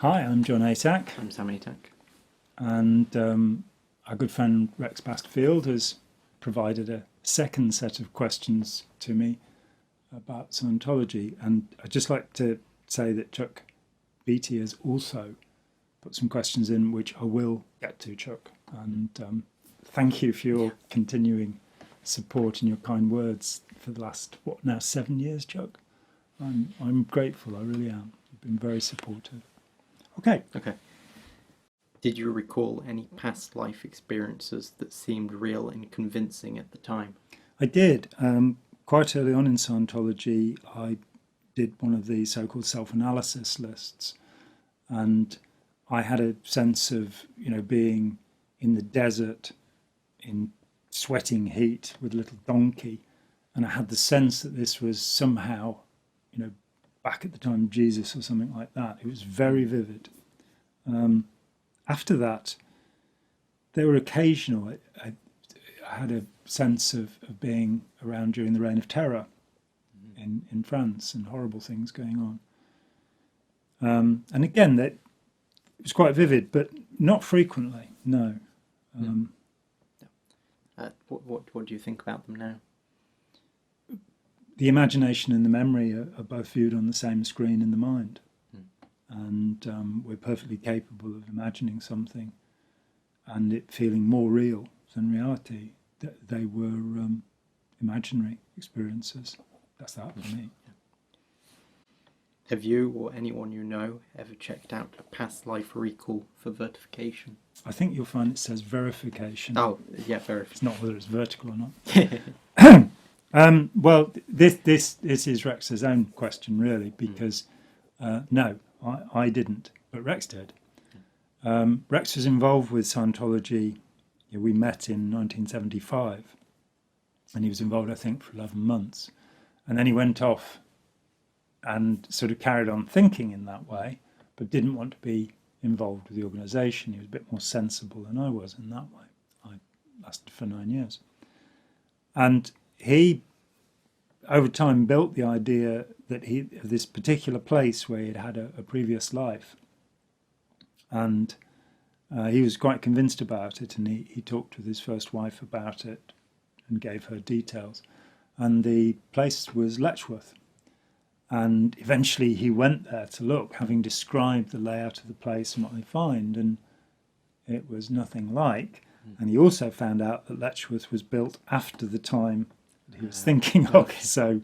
Hi, I'm Jon I'm Sam Atack. and our good friend Rex Bastfield has provided a second set of questions to me about Scientology. And I'd just like to say that Chuck Beattie has also put some questions in, which I will get to, Chuck. And thank you for your continuing support and your kind words for the last, 7 years, Chuck? I'm grateful, I really am. You've been very supportive. Okay. Did you recall any past life experiences that seemed real and convincing at the time? I did. Quite early on in Scientology, I did one of the so-called self-analysis lists, and I had a sense of, being in the desert in sweating heat with a little donkey, and I had the sense that this was somehow, back at the time of Jesus or something like that. It was very vivid. After that, they were occasional. I had a sense of being around during the Reign of Terror in France and horrible things going on. And again, it was quite vivid, but not frequently, no. What do you think about them now? The imagination and the memory are both viewed on the same screen in the mind. And we're perfectly capable of imagining something and it feeling more real than reality. They were imaginary experiences. That's that for me. Have you or anyone you know ever checked out a past life recall for verification? I think you'll find it says verification. Oh, yeah, verification. It's not whether it's vertical or not. Well, this is Rex's own question, really, because no, I didn't, but Rex did. Rex was involved with Scientology. We met in 1975, and he was involved, I think, for 11 months. And then he went off and sort of carried on thinking in that way, but didn't want to be involved with the organisation. He was a bit more sensible than I was in that way. I lasted for 9 years. And he, over time, built the idea that of this particular place where he'd had a previous life. And he was quite convinced about it, and he talked with his first wife about it and gave her details. And the place was Letchworth. And eventually he went there to look, having described the layout of the place and what they find, and it was nothing like. And he also found out that Letchworth was built after the time that he was thinking of, so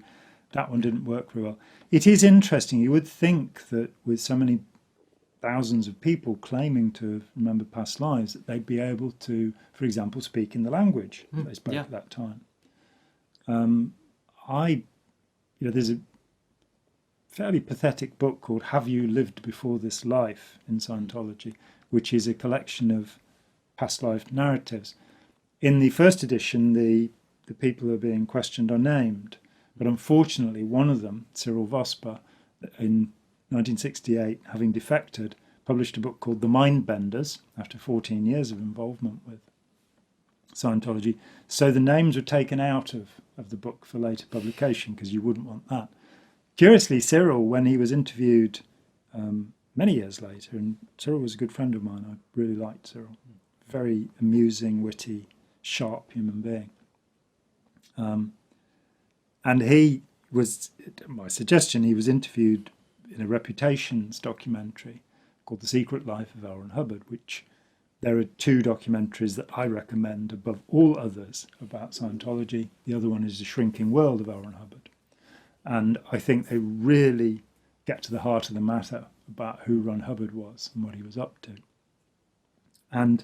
that one didn't work very well. It is interesting. You would think that with so many thousands of people claiming to have remembered past lives, that they'd be able to, for example, speak in the language that they spoke at that time. There's a fairly pathetic book called Have You Lived Before This Life in Scientology, which is a collection of past life narratives. In the first edition, the people who are being questioned are named, but unfortunately one of them, Cyril Vosper, in 1968, having defected, published a book called The Mindbenders after 14 years of involvement with Scientology. So the names were taken out of the book for later publication because you wouldn't want that. Curiously, Cyril, when he was interviewed many years later, and Cyril was a good friend of mine, I really liked Cyril, very amusing, witty, sharp human being. And he was, at my suggestion, he was interviewed in a Reputations documentary called The Secret Life of L. Ron Hubbard, which there are two documentaries that I recommend above all others about Scientology. The other one is The Shrinking World of L. Ron Hubbard. And I think they really get to the heart of the matter about who Ron Hubbard was and what he was up to. And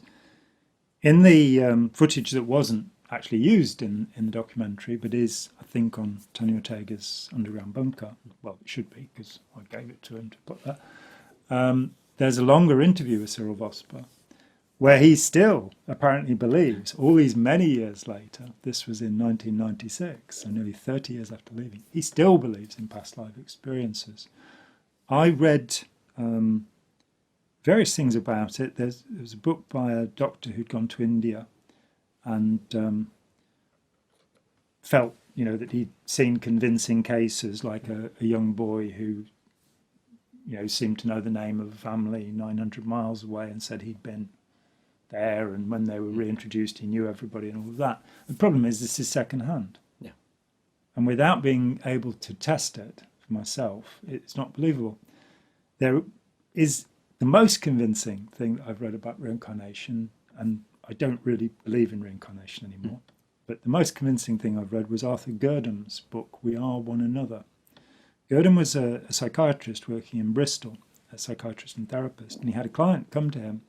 in the footage that wasn't actually used in the documentary, but is, I think, on Tony Ortega's Underground Bunker, well, it should be, because I gave it to him to put that, there's a longer interview with Cyril Vosper, where he still apparently believes, all these many years later, this was in 1996, so nearly 30 years after leaving, he still believes in past life experiences. I read various things about it. There was a book by a doctor who'd gone to India and felt, that he'd seen convincing cases, like a young boy who seemed to know the name of a family 900 miles away and said he'd been there, and when they were reintroduced, he knew everybody and all of that. The problem is this is second-hand. Yeah. And without being able to test it for myself, it's not believable. There is the most convincing thing that I've read about reincarnation, and I don't really believe in reincarnation anymore, but the most convincing thing I've read was Arthur Gurdam's book, We Are One Another. Gurdam was a psychiatrist working in Bristol, a psychiatrist and therapist, and he had a client come to him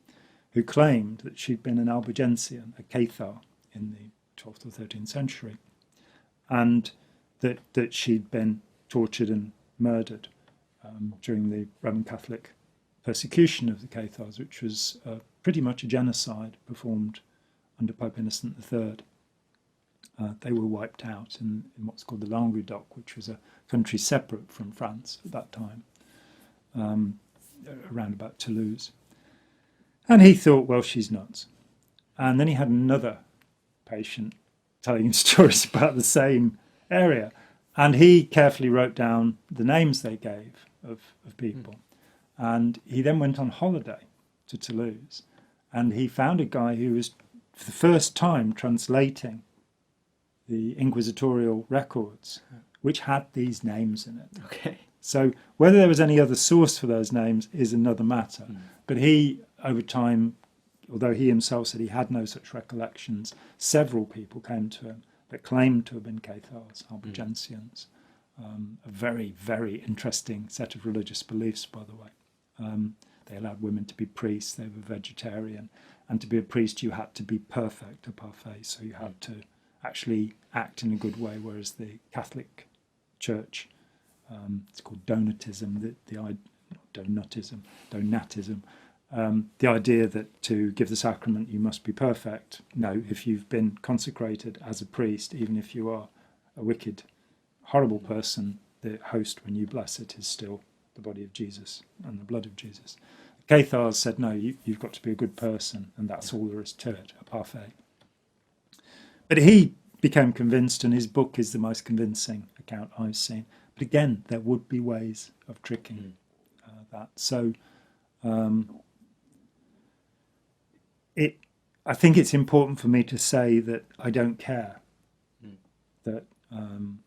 who claimed that she'd been an Albigensian, a Cathar, in the 12th or 13th century, and that she'd been tortured and murdered during the Roman Catholic persecution of the Cathars, which was pretty much a genocide performed under Pope Innocent III. They were wiped out in what's called the Languedoc, which was a country separate from France at that time, around about Toulouse. And he thought, well, she's nuts. And then he had another patient telling him stories about the same area. And he carefully wrote down the names they gave of people. And he then went on holiday to Toulouse. And he found a guy who was, for the first time, translating the inquisitorial records, which had these names in it. Okay. So whether there was any other source for those names is another matter. But he, over time, although he himself said he had no such recollections, several people came to him that claimed to have been Cathars, Albigensians. A very, very interesting set of religious beliefs, by the way. They allowed women to be priests, they were vegetarian, and to be a priest you had to be perfect, a parfait, so you had to actually act in a good way, whereas the Catholic Church, it's called donatism, donatism, the idea that to give the sacrament you must be perfect. No, if you've been consecrated as a priest, even if you are a wicked, horrible person, the host when you bless it is still the body of Jesus and the blood of Jesus. Cathars said, no, you've got to be a good person, and that's all there is to it, a parfait. But he became convinced, and his book is the most convincing account I've seen. But again, there would be ways of tricking that. So I think it's important for me to say that I don't care, that I'm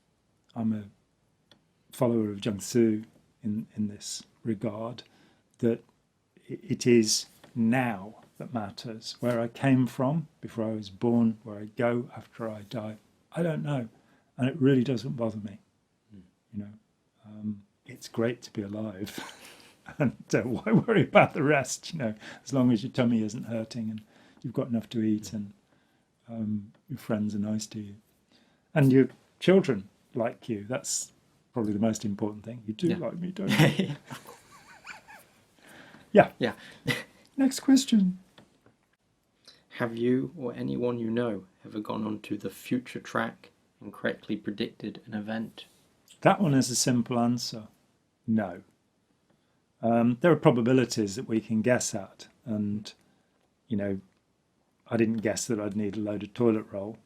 a follower of Jiangsu in this regard, that it is now that matters. Where I came from before I was born, where I go after I die, I don't know, and it really doesn't bother me. It's great to be alive, and why worry about the rest? As long as your tummy isn't hurting and you've got enough to eat, and your friends are nice to you, and your children like you. That's probably the most important thing. You do like me, don't you? Yeah. Next question. Have you or anyone you know ever gone onto the future track and correctly predicted an event? That one is a simple answer. No. There are probabilities that we can guess at, and I didn't guess that I'd need a load of toilet roll,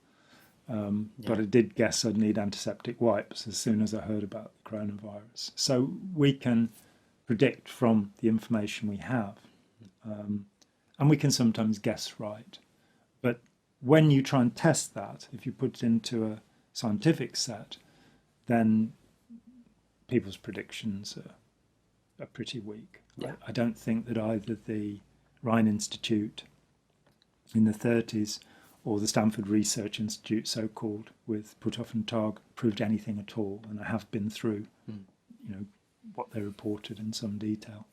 but I did guess I'd need antiseptic wipes as soon as I heard about the coronavirus. So we can predict from the information we have, and we can sometimes guess right. But when you try and test that, if you put it into a scientific set, then people's predictions are pretty weak. Yeah. I don't think that either the Rhine Institute in the 30s or the Stanford Research Institute, so-called, with Puthoff and Targ, proved anything at all. And I have been through, what they reported in some detail.